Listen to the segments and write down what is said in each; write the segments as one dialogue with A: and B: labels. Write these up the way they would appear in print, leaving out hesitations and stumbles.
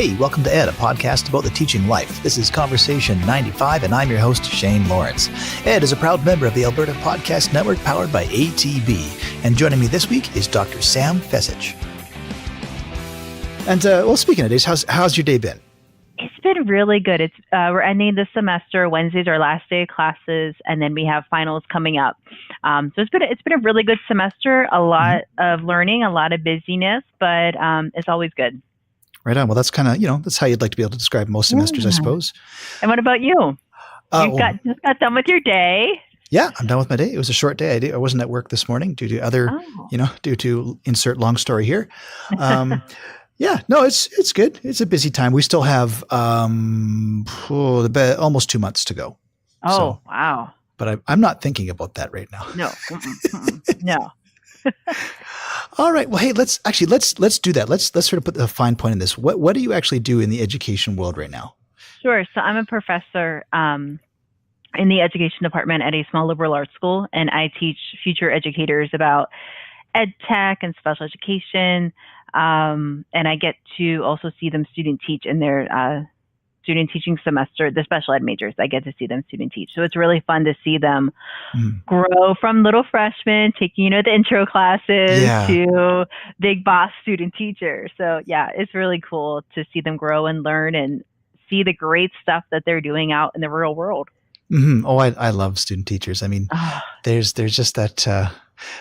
A: Hey, welcome to Ed, a podcast about the teaching life. This is Conversation 95, and I'm your host, Shane Lawrence. Ed is a proud member of the Alberta Podcast Network powered by ATB. And joining me this week is Dr. Sam Fecich. And, speaking of days, how's your day been?
B: It's been really good. We're ending the semester. Wednesday's our last day of classes, and then we have finals coming up. So it's been a really good semester. A lot of learning, a lot of busyness, but it's always good.
A: Right on. Well, that's kind of, that's how you'd like to be able to describe most semesters, I suppose.
B: And what about you? You just got done with your day.
A: Yeah, I'm done with my day. It was a short day. I wasn't at work this morning due to due to insert long story here. Yeah, no, it's good. It's a busy time. We still have almost 2 months to go.
B: Oh, wow.
A: But I'm not thinking about that right now.
B: No. No.
A: All right. Well, hey, let's do that. Let's sort of put a fine point in this. What do you actually do in the education world right now?
B: Sure. So I'm a professor in the education department at a small liberal arts school, and I teach future educators about ed tech and special education. And I get to also see them student teach in their student teaching semester, the special ed majors. I get to see them student teach. So it's really fun to see them grow from little freshmen, taking, the intro classes to big boss student teachers. So yeah, it's really cool to see them grow and learn and see the great stuff that they're doing out in the real world.
A: Mm-hmm. Oh, I love student teachers. I mean, there's just that,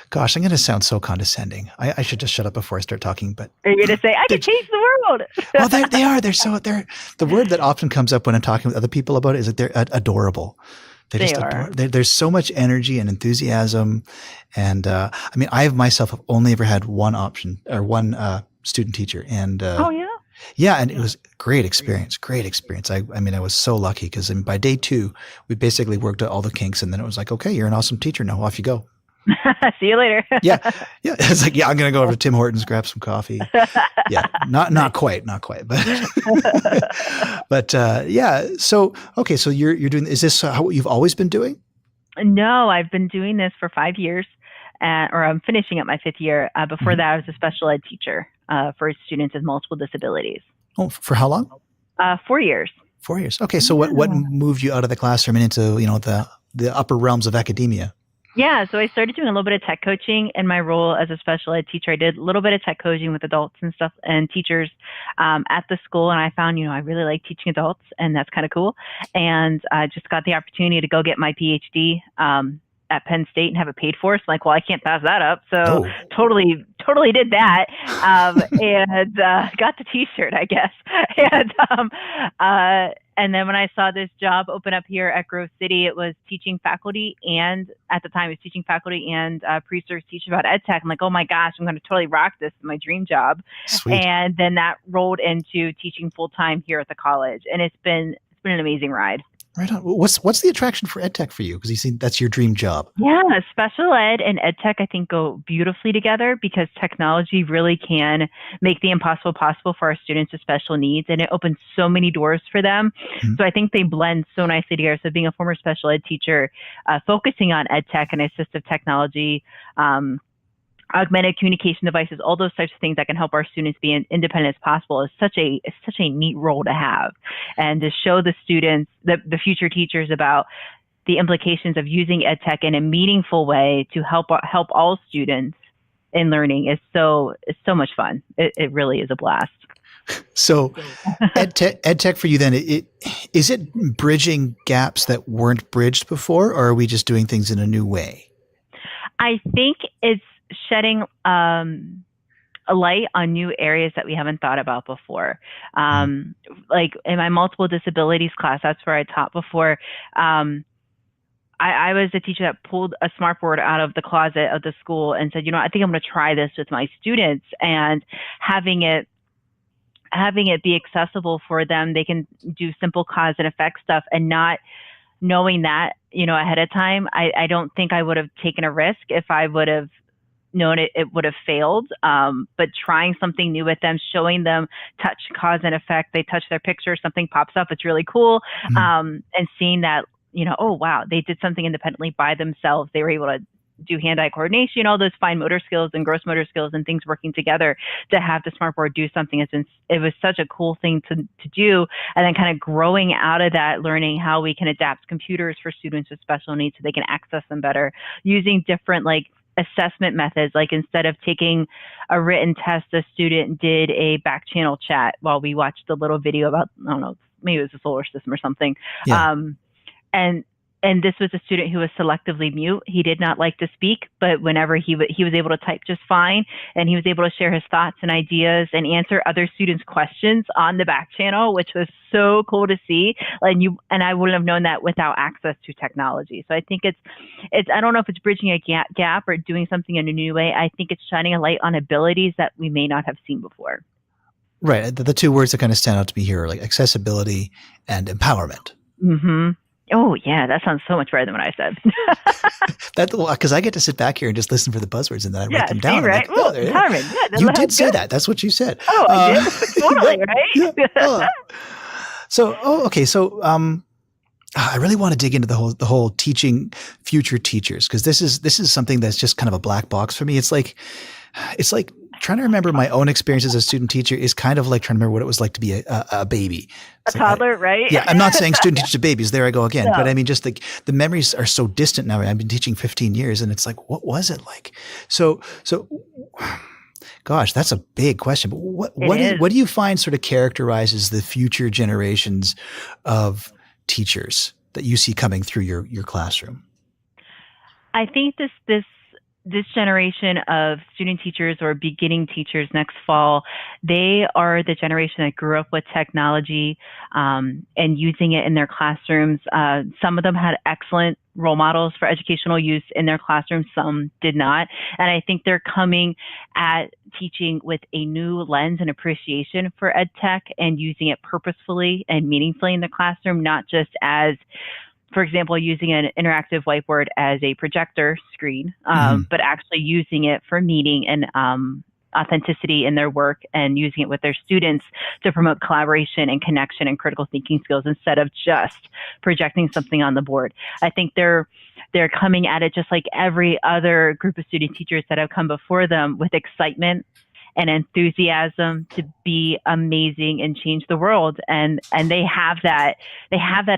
A: gosh, I'm going to sound so condescending. I should just shut up before I start talking, but.
B: Are you going to say, I can change the world?
A: Well, they are. The word that often comes up when I'm talking with other people about it is that they're adorable. There's so much energy and enthusiasm. And, I myself have only ever had one student teacher. And, yeah, and it was great experience. I was so lucky because by day 2, we basically worked out all the kinks, and then it was like, okay, you're an awesome teacher now. Off you go.
B: See you later.
A: Yeah. It's like, I'm going to go over to Tim Hortons, grab some coffee. Yeah, not quite, but yeah. So okay, so you're doing. Is this what you've always been doing?
B: No, I've been doing this for 5 years, or I'm finishing up my 5th year. Before that, I was a special ed teacher for students with multiple disabilities.
A: Oh, for how long?
B: 4 years.
A: 4 years. Okay, so what moved you out of the classroom and into the upper realms of academia?
B: Yeah, so I started doing a little bit of tech coaching in my role as a special ed teacher. I did a little bit of tech coaching with adults and stuff and teachers at the school. And I found, I really like teaching adults, and that's kind of cool. And I just got the opportunity to go get my PhD at Penn State and have it paid for. So I'm like, well, I can't pass that up. So totally did that. And got the t-shirt, I guess. And then when I saw this job open up here at Grove City, it was teaching faculty, and at the time it was teaching faculty and pre-cert teach about ed tech. I'm like, oh my gosh, I'm going to totally rock this. It's my dream job.
A: Sweet.
B: And then that rolled into teaching full time here at the college, and it's been an amazing ride.
A: Right on. What's the attraction for ed tech for you? Because you see, that's your dream job.
B: Yeah, special ed and ed tech, I think, go beautifully together because technology really can make the impossible possible for our students with special needs, and it opens so many doors for them. Mm-hmm. So I think they blend so nicely together. So being a former special ed teacher, focusing on ed tech and assistive technology, augmented communication devices, all those types of things that can help our students be as independent as possible is such a neat role to have. And to show the students, the future teachers, about the implications of using ed tech in a meaningful way to help all students in learning is so much fun. It really is a blast.
A: So ed tech for you then, is it bridging gaps that weren't bridged before, or are we just doing things in a new way?
B: I think it's shedding a light on new areas that we haven't thought about before. Like in my multiple disabilities class, that's where I taught before. I was a teacher that pulled a smartboard out of the closet of the school and said, I think I'm going to try this with my students, and having it be accessible for them. They can do simple cause and effect stuff, and not knowing that, ahead of time. I don't think I would have taken a risk if I would have known it would have failed. But trying something new with them, showing them touch, cause, and effect. They touch their picture, something pops up. It's really cool. And seeing that, oh, wow, they did something independently by themselves. They were able to do hand-eye coordination, all those fine motor skills and gross motor skills and things working together to have the smartboard do something. It was such a cool thing to do. And then kind of growing out of that, learning how we can adapt computers for students with special needs so they can access them better, using different like assessment methods. Like instead of taking a written test, a student did a back channel chat while we watched a little video about, I don't know, maybe it was the solar system or something.
A: Yeah.
B: And this was a student who was selectively mute. He did not like to speak, but whenever he was able to type just fine, and he was able to share his thoughts and ideas and answer other students' questions on the back channel, which was so cool to see. And I wouldn't have known that without access to technology. So I think it's I don't know if it's bridging a gap or doing something in a new way. I think it's shining a light on abilities that we may not have seen before.
A: Right. The two words that kind of stand out to me here are like accessibility and empowerment.
B: Mm-hmm. Oh, yeah, that sounds so much better than what I said.
A: Because I get to sit back here and just listen for the buzzwords and then I write them down.
B: Right?
A: Like,
B: empowerment. Yeah,
A: you did say that. That's what you said.
B: Oh, I did? Totally, right?
A: Okay. So I really want to dig into the whole teaching future teachers, because this is something that's just kind of a black box for me. It's like trying to remember my own experience as a student teacher is kind of like trying to remember what it was like to be a baby.
B: It's a toddler, right?
A: Yeah, I'm not saying student teachers are babies. There I go again.
B: No.
A: But I mean, just like the memories are so distant now. I've been teaching 15 years, and it's like, what was it like? So, gosh, that's a big question. But what do you find sort of characterizes the future generations of teachers that you see coming through your classroom?
B: I think this generation of student teachers or beginning teachers next fall, they are the generation that grew up with technology and using it in their classrooms. Some of them had excellent role models for educational use in their classrooms. Some did not. And I think they're coming at teaching with a new lens and appreciation for ed tech and using it purposefully and meaningfully in the classroom, not just as, for example, using an interactive whiteboard as a projector screen, but actually using it for meaning and authenticity in their work and using it with their students to promote collaboration and connection and critical thinking skills instead of just projecting something on the board. I think they're coming at it just like every other group of student teachers that have come before them, with excitement and enthusiasm to be amazing and change the world. And they have that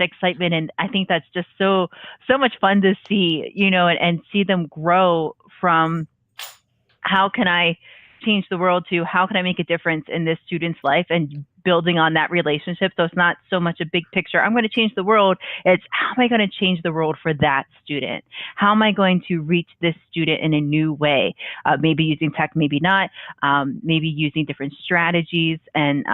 B: excitement. And I think that's just so much fun to see, and see them grow from how can I change the world to how can I make a difference in this student's life, and building on that relationship. So it's not so much a big picture, I'm going to change the world. It's how am I going to change the world for that student? How am I going to reach this student in a new way? Maybe using tech, maybe not. Maybe using different strategies and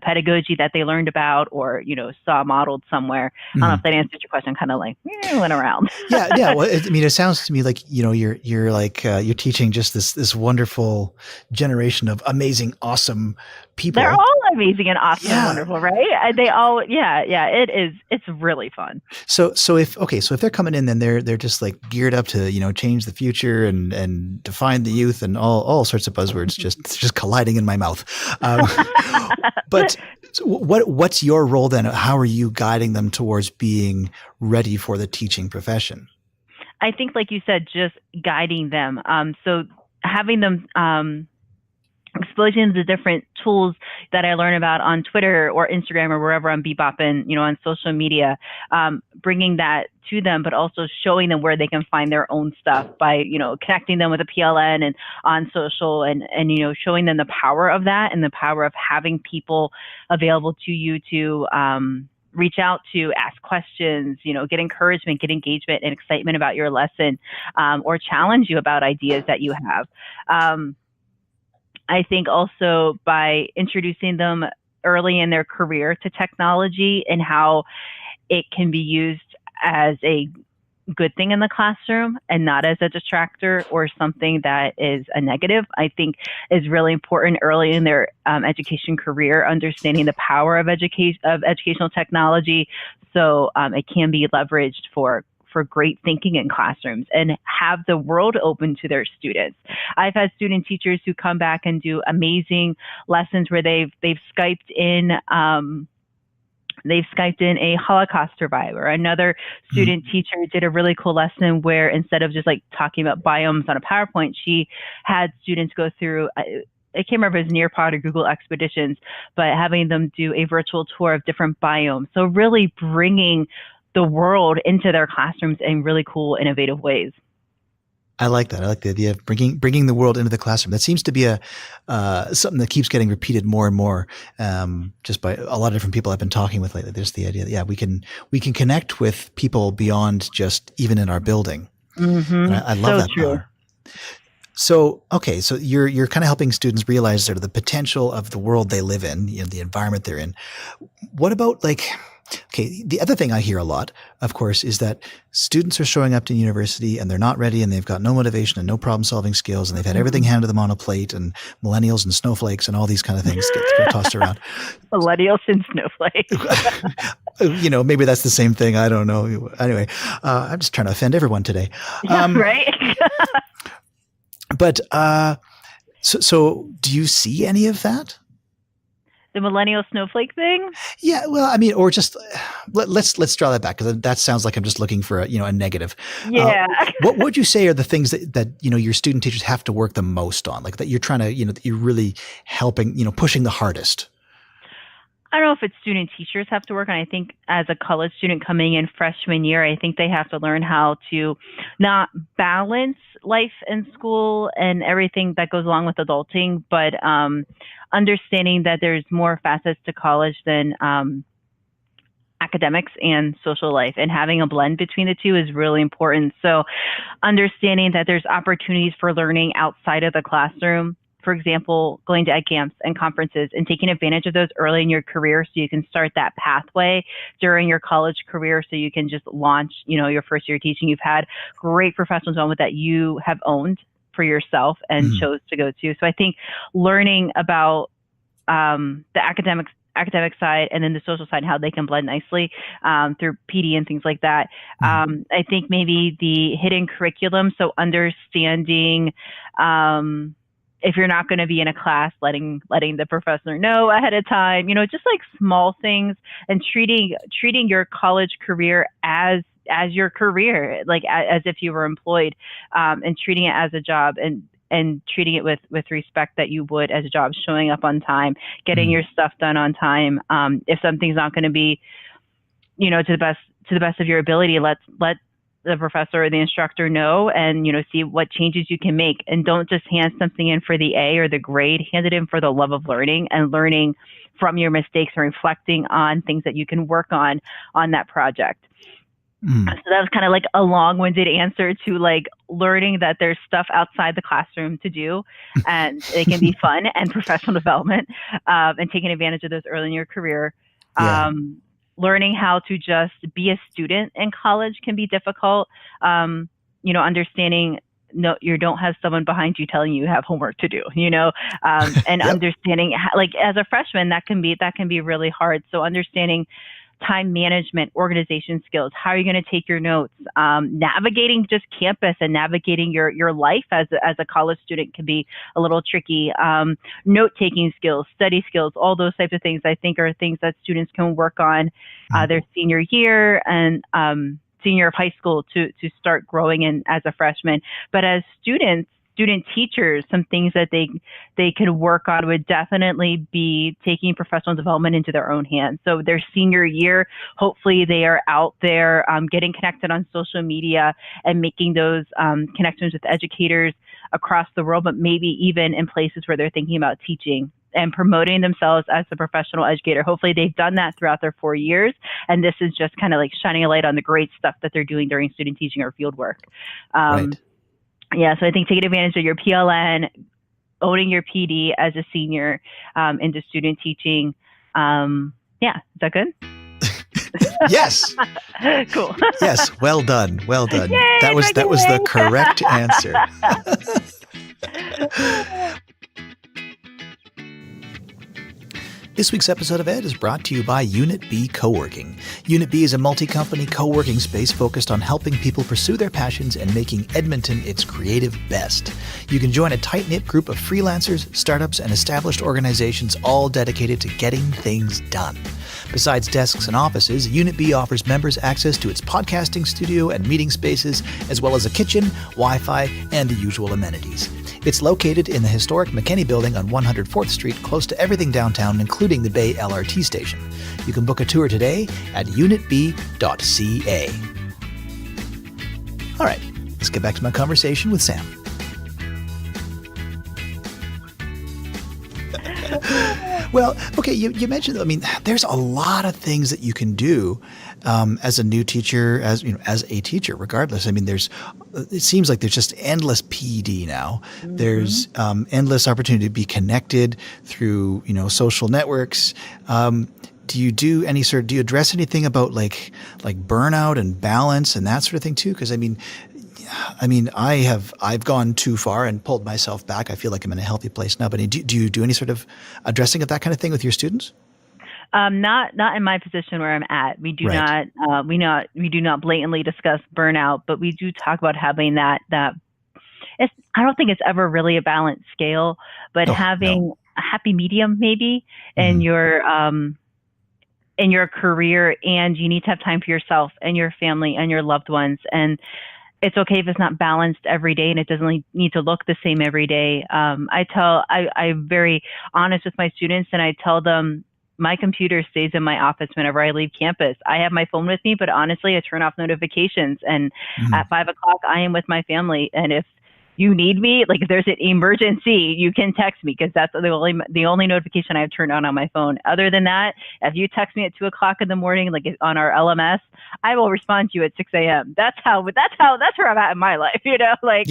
B: pedagogy that they learned about or, saw modeled somewhere. I don't know if that answers your question. Kind of like, went around.
A: Yeah. Well, it sounds to me like, you're like, you're teaching just this wonderful generation of amazing, awesome people.
B: They're all amazing and awesome and wonderful, right? They all, it is. It's really fun.
A: So if they're coming in, then they're just like geared up to, change the future and define the youth and all sorts of buzzwords just colliding in my mouth. But what's your role then? How are you guiding them towards being ready for the teaching profession?
B: I think, like you said, just guiding them. So having them exposing the different tools that I learn about on Twitter or Instagram or wherever I'm bebopping, on social media, bringing that to them, but also showing them where they can find their own stuff by, connecting them with a PLN and on social and, showing them the power of that and the power of having people available to you to, reach out to, ask questions, get encouragement, get engagement and excitement about your lesson, or challenge you about ideas that you have. I think also by introducing them early in their career to technology and how it can be used as a good thing in the classroom and not as a detractor or something that is a negative, I think is really important early in their education career, understanding the power of educational technology. So it can be leveraged for great thinking in classrooms and have the world open to their students. I've had student teachers who come back and do amazing lessons where they've Skyped in They've Skyped in a Holocaust survivor. Another student teacher did a really cool lesson where instead of just like talking about biomes on a PowerPoint, she had students go through, I can't remember if it was Nearpod or Google Expeditions, but having them do a virtual tour of different biomes. So really bringing the world into their classrooms in really cool, innovative ways.
A: I like that. I like the idea of bringing the world into the classroom. That seems to be something that keeps getting repeated more and more, just by a lot of different people I've been talking with lately. There's the idea that we can connect with people beyond just even in our building. I love that power. So, okay, so you're kind of helping students realize sort of the potential of the world they live in, the environment they're in. What about the other thing I hear a lot, of course, is that students are showing up to university and they're not ready and they've got no motivation and no problem solving skills and they've had everything handed to them on a plate and millennials and snowflakes and all these kind of things get tossed around.
B: Millennials and snowflakes.
A: Maybe that's the same thing. I don't know. Anyway, I'm just trying to offend everyone today.
B: Right?
A: But so do you see any of that?
B: The millennial snowflake thing?
A: Yeah, well, I mean, or just let's draw that back because that sounds like I'm just looking for a negative.
B: Yeah.
A: What would you say are the things that your student teachers have to work the most on, like that you're trying to that you're really helping pushing the hardest?
B: I don't know if it's student teachers have to work on. I think as a college student coming in freshman year, I think they have to learn how to not balance life and school and everything that goes along with adulting, but understanding that there's more facets to college than academics and social life, and having a blend between the two is really important. So understanding that there's opportunities for learning outside of the classroom. For example, going to ed camps and conferences and taking advantage of those early in your career so you can start that pathway during your college career so you can just launch, your first year teaching. You've had great professional development that you have owned for yourself and chose to go to. So I think learning about the academic side and then the social side, how they can blend nicely through PD and things like that. I think maybe the hidden curriculum, so understanding if you're not going to be in a class, letting the professor know ahead of time, just like small things, and treating your college career as your career, like as if you were employed, and treating it as a job and treating it with respect that you would as a job, showing up on time, getting your stuff done on time. If something's not going to be, to the best of your ability, let the professor or the instructor know, and see what changes you can make, and don't just hand something in for the A or the grade. Hand it in for the love of learning and learning from your mistakes and reflecting on things that you can work on that project. So that was kind of like a long-winded answer to like learning that there's stuff outside the classroom to do, and it can be fun and professional development, and taking advantage of those early in your career. Learning how to just be a student in college can be difficult. Understanding you don't have someone behind you telling you have homework to do, and understanding like as a freshman, that can be really hard. So understanding time management, organization skills, how are you going to take your notes, navigating just campus and navigating your life as a college student can be a little tricky. Note-taking skills, study skills, all those types of things I think are things that students can work on their senior year and senior of high school to start growing in as a freshman. But as student teachers, some things that they could work on would definitely be taking professional development into their own hands. So their senior year, hopefully they are out there getting connected on social media and making those connections with educators across the world, but maybe even in places where they're thinking about teaching and promoting themselves as a professional educator. Hopefully they've done that throughout their 4 years, and this is just kind of like shining a light on the great stuff that they're doing during student teaching or field work.
A: Right.
B: Yeah, so I think taking advantage of your PLN, owning your PD as a senior into student teaching. Is that good?
A: Yes.
B: Cool.
A: Yes. Well done. Well done.
B: Yay,
A: that was the correct answer. This week's episode of Ed is brought to you by Unit B Co-working. Unit B is a multi-company co-working space focused on helping people pursue their passions and making Edmonton its creative best. You can join a tight-knit group of freelancers, startups, and established organizations all dedicated to getting things done. Besides desks and offices, Unit B offers members access to its podcasting studio and meeting spaces, as well as a kitchen, Wi-Fi, and the usual amenities. It's located in the historic McKinney Building on 104th Street, close to everything downtown, including the Bay LRT station. You can book a tour today at unitb.ca. All right, let's get back to my conversation with Sam. Well, okay, you mentioned, I mean, there's a lot of things that you can do as a new teacher, as a teacher, regardless. I mean, it seems like there's just endless PD now. Mm-hmm. There's endless opportunity to be connected through, social networks. Do you do do you address anything about like burnout and balance and that sort of thing too? Because I've gone too far and pulled myself back. I feel like I'm in a healthy place now. But do you do any sort of addressing of that kind of thing with your students?
B: Not in my position where I'm at. We do not we do not blatantly discuss burnout, but we do talk about having that. I don't think it's ever really a balanced scale, but having a happy medium maybe in your career, and you need to have time for yourself and your family and your loved ones. And it's okay if it's not balanced every day, and it doesn't need to look the same every day. I'm very honest with my students, and I tell them my computer stays in my office whenever I leave campus. I have my phone with me, but honestly, I turn off notifications. And at 5 o'clock, I am with my family. And if you need me, like if there's an emergency, you can text me, because that's the only notification I have turned on my phone. Other than that, if you text me at 2 o'clock in the morning, like on our LMS, I will respond to you at 6 a.m. That's where I'm at in my life, because I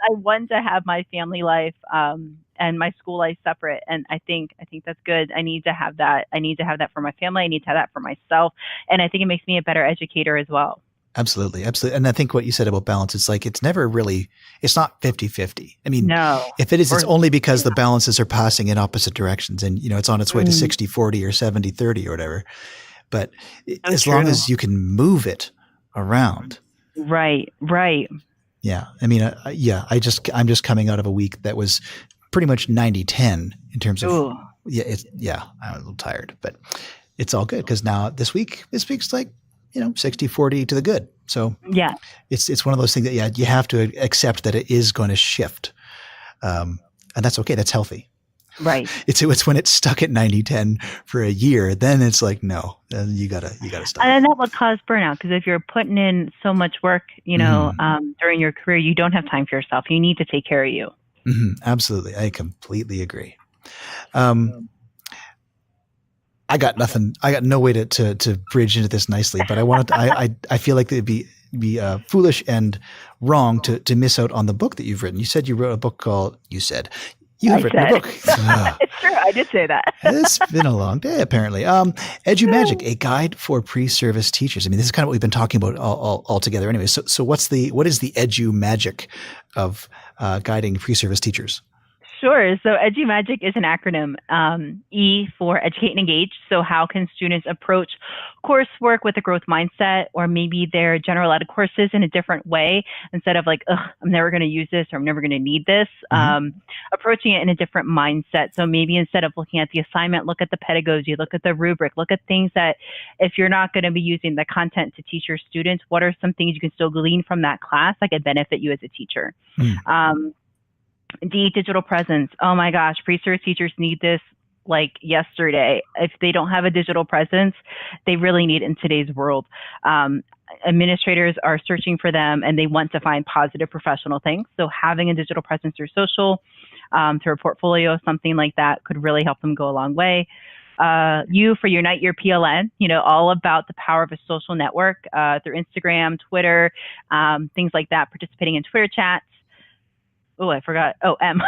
B: want to have my family life and my school life separate. And I think that's good. I need to have that. I need to have that for my family. I need to have that for myself. And I think it makes me a better educator as well.
A: Absolutely. Absolutely. And I think what you said about balance, it's like, it's not 50-50. I mean, no. If it is, it's only because the balances are passing in opposite directions, and, it's on its way to 60-40 or 70-30 or whatever. But as long as you can move it around.
B: Right.
A: Yeah. I mean, I'm just coming out of a week that was pretty much 90-10 in terms of, I'm a little tired, but it's all good, because now this week's like, 60-40 to the good. So yeah, it's one of those things that, you have to accept that it is going to shift. And that's okay. That's healthy.
B: Right.
A: It's when it's stuck at 90-10 for a year, then it's like, no, then you gotta stop.
B: And that will cause burnout, because if you're putting in so much work, during your career, you don't have time for yourself. You need to take care of you.
A: Mm-hmm. Absolutely. I completely agree. I got nothing. I got no way to bridge into this nicely, but I feel like it'd be foolish and wrong to miss out on the book that you've written. You said you wrote a book called. You have written a book.
B: It's true. I did say that.
A: It's been a long day, apparently. EduMagic, a guide for pre-service teachers. I mean, this is kind of what we've been talking about all together anyway. So what is the EduMagic of guiding pre-service teachers?
B: Sure. So EduMagic is an acronym, E for Educate and Engage. So how can students approach coursework with a growth mindset, or maybe their general ed courses in a different way, instead of like, I'm never going to use this, or I'm never going to need this, approaching it in a different mindset. So maybe instead of looking at the assignment, look at the pedagogy, look at the rubric, look at things that, if you're not going to be using the content to teach your students, what are some things you can still glean from that class that could benefit you as a teacher? D, digital presence. Oh my gosh, pre-service teachers need this like yesterday. If they don't have a digital presence, they really need it in today's world. Administrators are searching for them, and they want to find positive professional things. So having a digital presence through social, through a portfolio, something like that could really help them go a long way. U for Unite Your PLN, all about the power of a social network through Instagram, Twitter, things like that, participating in Twitter chats. Oh, I forgot. Oh, M.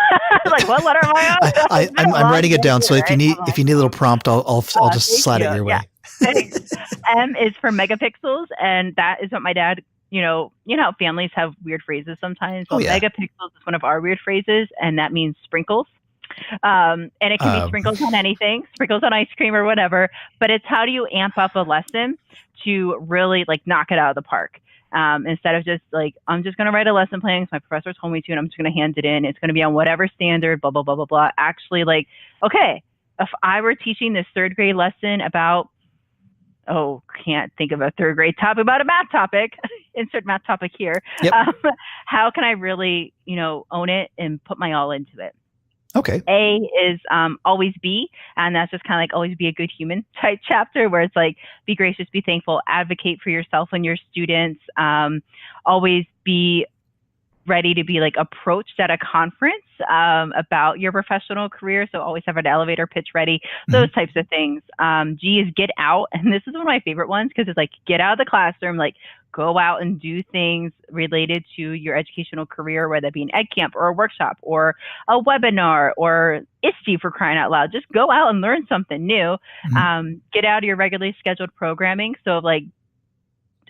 B: Like, what letter am I on?
A: I'm writing it down. So if you need a little prompt, I'll just slide it your way.
B: M is for megapixels, and that is what my dad. How families have weird phrases sometimes. Well, megapixels is one of our weird phrases, and that means sprinkles. And it can be sprinkles on anything, sprinkles on ice cream or whatever. But it's how do you amp up a lesson to really like knock it out of the park. Instead of just like, I'm just going to write a lesson plan because my professor told me to, and I'm just going to hand it in. It's going to be on whatever standard, blah, blah, blah, blah, blah. Actually, like, okay, if I were teaching this third grade lesson about oh, can't think of a third grade topic about a math topic. Insert math topic here.
A: Yep.
B: How can I really, own it and put my all into it?
A: Okay.
B: A is always be, and that's just kind of like always be a good human type chapter where it's like be gracious, be thankful, advocate for yourself and your students, always be ready to be like approached at a conference about your professional career. So always have an elevator pitch ready, those types of things. G is get out. And this is one of my favorite ones because it's like get out of the classroom, like go out and do things related to your educational career, whether that be an ed camp or a workshop or a webinar or ISTE for crying out loud. Just go out and learn something new. Get out of your regularly scheduled programming. So like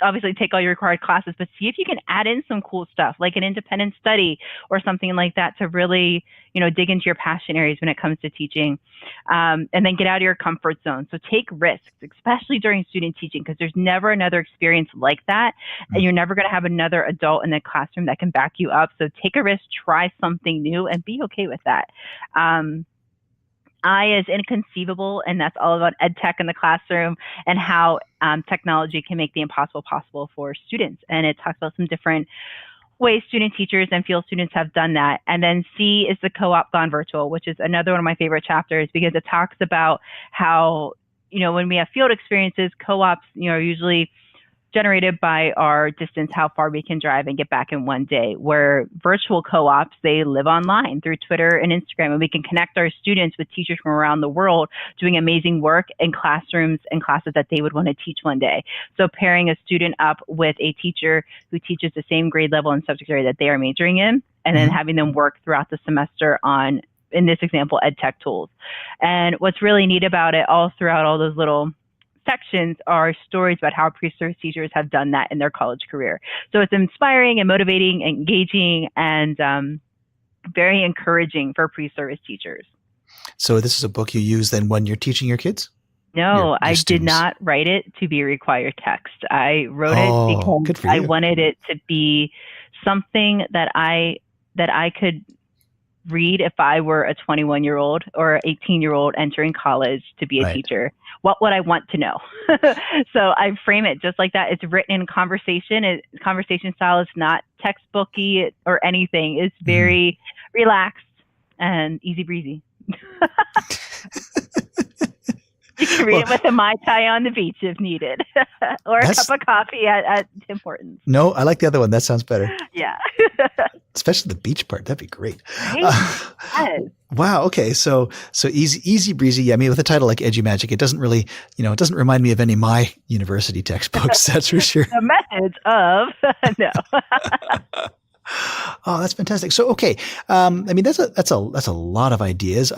B: obviously take all your required classes, but see if you can add in some cool stuff like an independent study or something like that to really, dig into your passion areas when it comes to teaching. And then get out of your comfort zone. So take risks, especially during student teaching, because there's never another experience like that. And you're never going to have another adult in the classroom that can back you up. So take a risk, try something new, and be okay with that. I is inconceivable, and that's all about ed tech in the classroom and how technology can make the impossible possible for students. And it talks about some different ways student teachers and field students have done that. And then C is the co-op gone virtual, which is another one of my favorite chapters because it talks about how, when we have field experiences, co-ops, are usually generated by our distance, how far we can drive and get back in one day, where virtual co-ops, they live online through Twitter and Instagram, and we can connect our students with teachers from around the world doing amazing work in classrooms and classes that they would want to teach one day. So pairing a student up with a teacher who teaches the same grade level and subject area that they are majoring in, and then having them work throughout the semester on, in this example, ed tech tools. And what's really neat about it, all throughout all those little sections are stories about how pre-service teachers have done that in their college career. So it's inspiring and motivating, engaging, and very encouraging for pre-service teachers.
A: So this is a book you use then when you're teaching your kids?
B: No, I did not write it to be required text. I wrote it because I wanted it to be something that I could read if I were a 21-year-old or 18-year-old entering college to be a teacher. What would I want to know? So I frame it just like that. It's written in conversation. Conversation style is not textbooky or anything. It's very relaxed and easy breezy. You can read it with a Mai Tai on the beach if needed, or a cup of coffee at Tim Hortons.
A: No, I like the other one. That sounds better.
B: Yeah.
A: Especially the beach part. That'd be great.
B: Yes.
A: Wow. Okay. So easy breezy. Yeah, I mean, with a title like EduMagic, it doesn't really, it doesn't remind me of any of my university textbooks. That's for sure.
B: The methods of no.
A: Oh, that's fantastic. So, okay. I mean, that's a lot of ideas.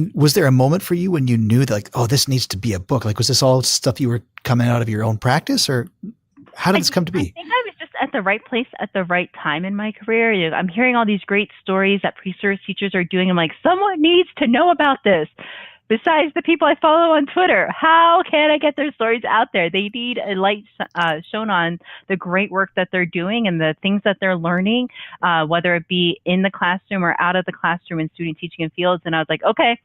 A: Was there a moment for you when you knew that like, oh, this needs to be a book? Like, was this all stuff you were coming out of your own practice, or how did this come to be?
B: I think I was just at the right place at the right time in my career. I'm hearing all these great stories that pre-service teachers are doing. I'm like, someone needs to know about this. Besides the people I follow on Twitter, how can I get their stories out there? They need a light shown on the great work that they're doing and the things that they're learning, whether it be in the classroom or out of the classroom in student teaching and fields. And I was like, okay,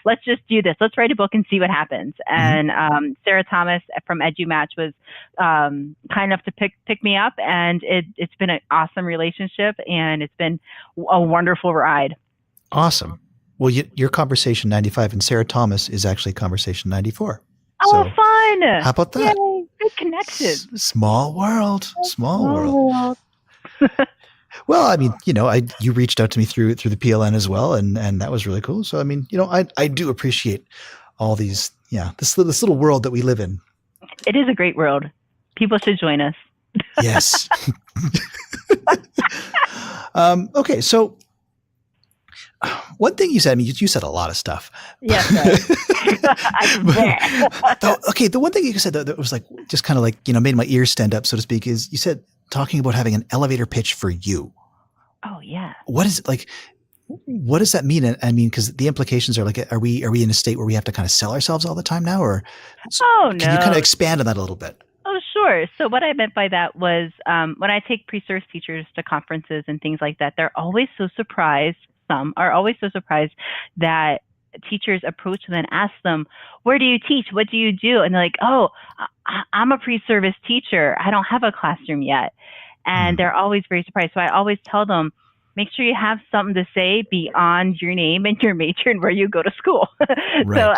B: let's just do this. Let's write a book and see what happens. And Sarah Thomas from EduMagic was kind enough to pick me up, and it's been an awesome relationship, and it's been a wonderful ride.
A: Awesome. Well, your Conversation 95 and Sarah Thomas is actually Conversation 94.
B: Oh, so, fun.
A: How about that?
B: Yay, good connection.
A: Small world. Small world. Well, I mean, you reached out to me through the PLN as well, and that was really cool. So, I mean, I do appreciate all these, this little world that we live in.
B: It is a great world. People should join us.
A: Yes. Okay, so one thing you said, I mean, you said a lot of stuff.
B: Yes.
A: The one thing you said that was like, just kind of like, made my ears stand up, so to speak, is you said talking about having an elevator pitch for you.
B: Oh, yeah.
A: What is it like? What does that mean? I mean, because the implications are like, are we in a state where we have to kind of sell ourselves all the time now, or can you kind of expand on that a little bit?
B: Oh, sure. So what I meant by that was when I take pre-service teachers to conferences and things like that, they're always so surprised. Some are always so surprised that teachers approach them and ask them, where do you teach? What do you do? And they're like, oh, I'm a pre-service teacher. I don't have a classroom yet. And they're always very surprised. So I always tell them, make sure you have something to say beyond your name and your major and where you go to school.
A: Right.
B: So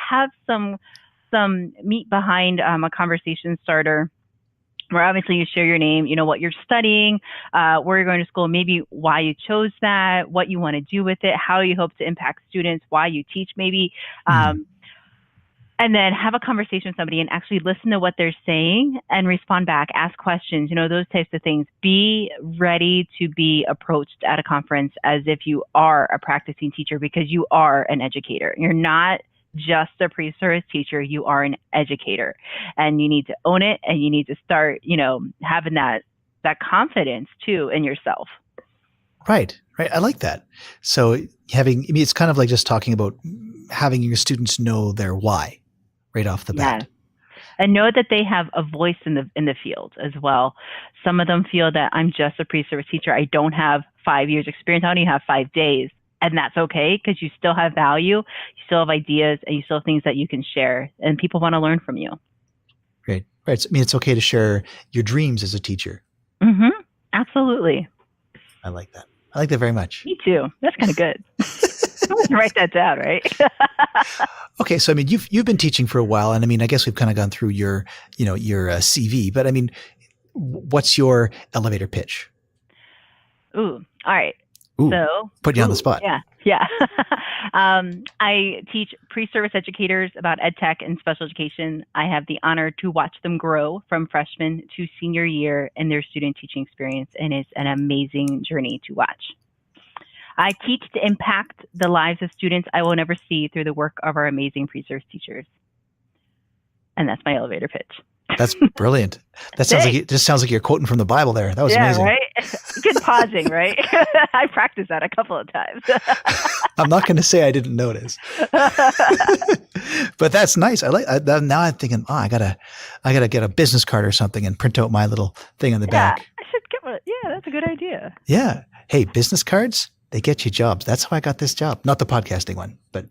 B: have some meat behind a conversation starter, where obviously you share your name, what you're studying, where you're going to school, maybe why you chose that, what you want to do with it, how you hope to impact students, why you teach maybe. And then have a conversation with somebody and actually listen to what they're saying and respond back, ask questions, those types of things. Be ready to be approached at a conference as if you are a practicing teacher, because you are an educator. You're not just a pre-service teacher, you are an educator, and you need to own it, and you need to start, having that confidence too in yourself.
A: Right. I like that. So it's kind of like just talking about having your students know their why right off the bat.
B: And know that they have a voice in the field as well. Some of them feel that I'm just a pre-service teacher. I don't have 5 years experience. I only have 5 days. And that's okay, because you still have value, you still have ideas, and you still have things that you can share, and people want to learn from you.
A: Right. It's okay to share your dreams as a teacher.
B: Absolutely.
A: I like that. I like that very much.
B: Me too. That's kind of good. I'm going to write that down, right?
A: Okay. So, you've been teaching for a while, and I guess we've kind of gone through your CV, but what's your elevator pitch?
B: Ooh. All right.
A: So put you on the spot.
B: Yeah. I teach pre-service educators about ed tech and special education. I have the honor to watch them grow from freshman to senior year in their student teaching experience, and it's an amazing journey to watch. I teach to impact the lives of students I will never see through the work of our amazing pre-service teachers. And that's my elevator pitch.
A: That's brilliant. That sounds like you're quoting from the Bible there. That was amazing.
B: Right? Good pausing, right? I practiced that a couple of times.
A: I'm not going to say I didn't notice, but that's nice. I like that. Now I'm thinking, I gotta get a business card or something and print out my little thing on the back.
B: I should get one. Yeah, that's a good idea.
A: Yeah. Hey, business cards, they get you jobs. That's how I got this job. Not the podcasting one, but.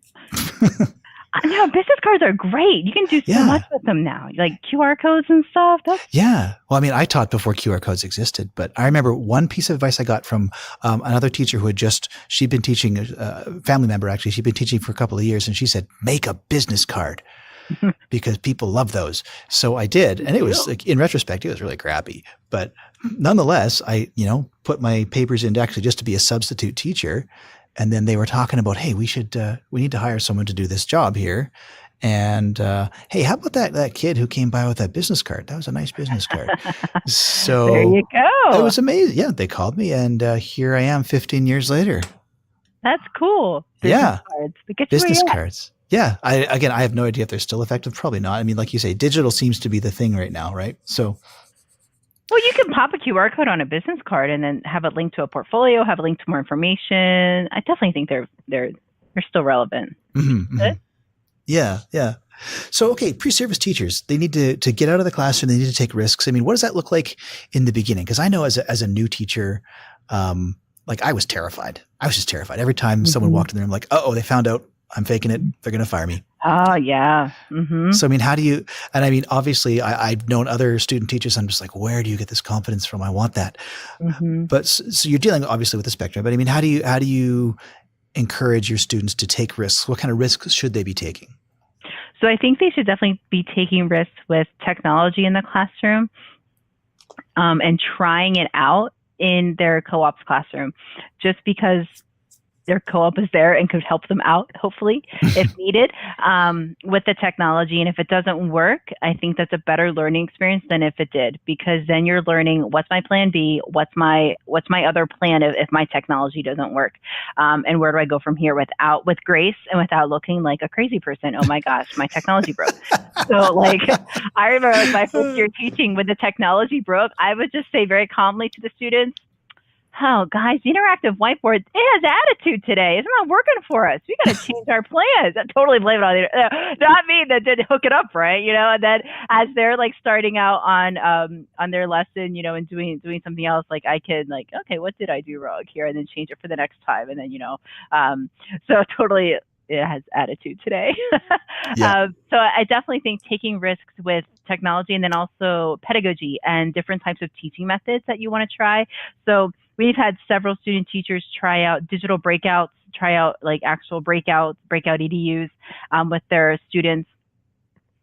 B: No, business cards are great. You can do so much with them now, like QR codes and stuff.
A: Yeah. Well, I taught before QR codes existed, but I remember one piece of advice I got from another teacher who she'd been teaching, a family member actually, she'd been teaching for a couple of years, and she said, make a business card because people love those. So I did. And it was like, in retrospect, it was really crappy, but nonetheless, I, put my papers in actually just to be a substitute teacher. And then they were talking about, hey, we need to hire someone to do this job here. And, hey, how about that kid who came by with that business card? That was a nice business card. So
B: there you go.
A: It was amazing. Yeah. They called me, and, here I am 15 years later.
B: That's cool. Business cards.
A: Business cards. Yeah. I have no idea if they're still effective. Probably not. Like you say, digital seems to be the thing right now. Right. So.
B: Well, you can pop a QR code on a business card and then have it linked to a portfolio, have a link to more information. I definitely think they're still relevant.
A: Yeah. So, okay, pre-service teachers, they need to get out of the classroom. They need to take risks. What does that look like in the beginning? Because I know as a new teacher, I was terrified. I was just terrified every time someone walked in the room. Like, they found out I'm faking it. They're going to fire me.
B: Oh, yeah.
A: So, how do you, and obviously I've known other student teachers. I'm just like, where do you get this confidence from? I want that. But so you're dealing obviously with the spectrum, but how do you encourage your students to take risks? What kind of risks should they be taking?
B: So I think they should definitely be taking risks with technology in the classroom, and trying it out in their co-op's classroom, just because their co-op is there and could help them out, hopefully, if needed, with the technology. And if it doesn't work, I think that's a better learning experience than if it did, because then you're learning, what's my plan B? What's my other plan if my technology doesn't work? And where do I go from here with grace and without looking like a crazy person? Oh my gosh, my technology broke. So I remember my first year teaching, when the technology broke, I would just say very calmly to the students, oh, guys, the interactive whiteboard, it has attitude today. It's not working for us. We got to change our plans. I totally blame it on not me that didn't hook it up right, And then as they're starting out on their lesson, and doing something else, I could okay, what did I do wrong here, and then change it for the next time, and then so totally it has attitude today.
A: Yeah.
B: So I definitely think taking risks with technology, and then also pedagogy and different types of teaching methods that you want to try. So we've had several student teachers try out digital breakouts, try out like actual breakout EDUs with their students.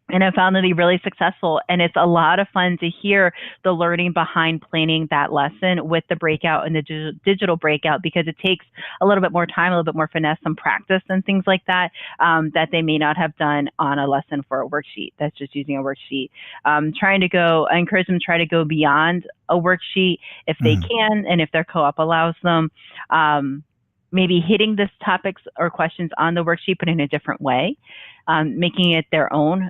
B: And I found to be really successful. And it's a lot of fun to hear the learning behind planning that lesson with the breakout and the digital breakout, because it takes a little bit more time, a little bit more finesse, some practice and things like that, that they may not have done on a lesson for a worksheet that's just using a worksheet. I encourage them to try to go beyond a worksheet if they can, and if their co-op allows them. Maybe hitting the topics or questions on the worksheet, but in a different way. Making it their own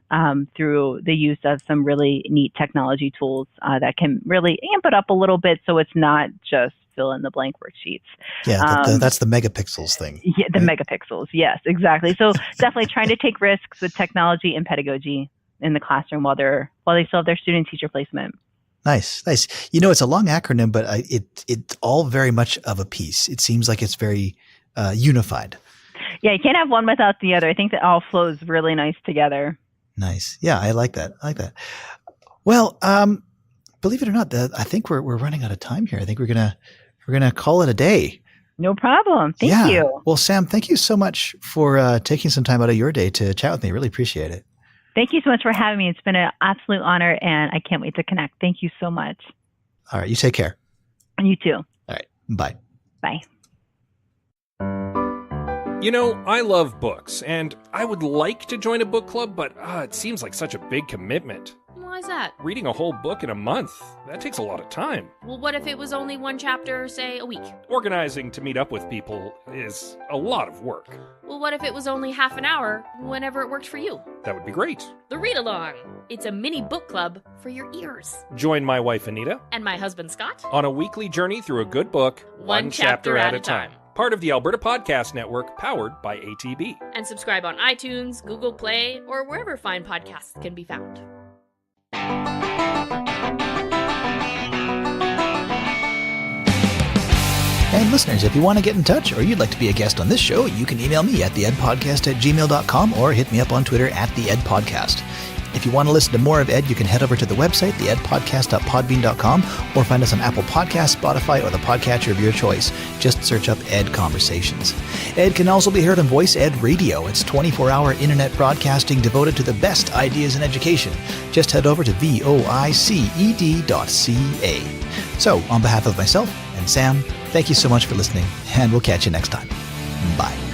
B: through the use of some really neat technology tools that can really amp it up a little bit, so it's not just fill in the blank worksheets.
A: Yeah, that's the megapixels thing.
B: Yeah, the megapixels. Yes, exactly. So definitely trying to take risks with technology and pedagogy in the classroom while they still have their student-teacher placement.
A: Nice. It's a long acronym, but it's all very much of a piece. It seems like it's very unified.
B: Yeah, you can't have one without the other. I think that all flows really nice together.
A: Nice. Yeah, I like that. Well, believe it or not, I think we're running out of time here. I think we're gonna call it a day.
B: No problem. Thank you.
A: Well, Sam, thank you so much for taking some time out of your day to chat with me. Really appreciate it.
B: Thank you so much for having me. It's been an absolute honor, and I can't wait to connect. Thank you so much.
A: All right. You take care.
B: And you too.
A: All right. Bye.
B: Bye.
C: I love books, and I would like to join a book club, but it seems like such a big commitment.
D: Why's that?
C: Reading a whole book in a month, that takes a lot of time.
D: Well, what if it was only one chapter, say, a week?
C: Organizing to meet up with people is a lot of work.
D: Well, what if it was only half an hour, whenever it worked for you?
C: That would be great.
D: The Read Along. It's a mini book club for your ears.
C: Join my wife, Anita,
D: And my husband, Scott,
C: on a weekly journey through a good book,
D: one chapter at a time.
C: Part of the Alberta Podcast Network, powered by ATB.
D: And subscribe on iTunes, Google Play, or wherever fine podcasts can be found.
A: And listeners, if you want to get in touch or you'd like to be a guest on this show, you can email me at theedpodcast@gmail.com or hit me up on Twitter at theedpodcast. If you want to listen to more of Ed, you can head over to the website, theedpodcast.podbean.com, or find us on Apple Podcasts, Spotify, or the podcatcher of your choice. Just search up Ed Conversations. Ed can also be heard on Voice Ed Radio. It's 24-hour internet broadcasting devoted to the best ideas in education. Just head over to voiced.ca. So, on behalf of myself and Sam, thank you so much for listening, and we'll catch you next time. Bye.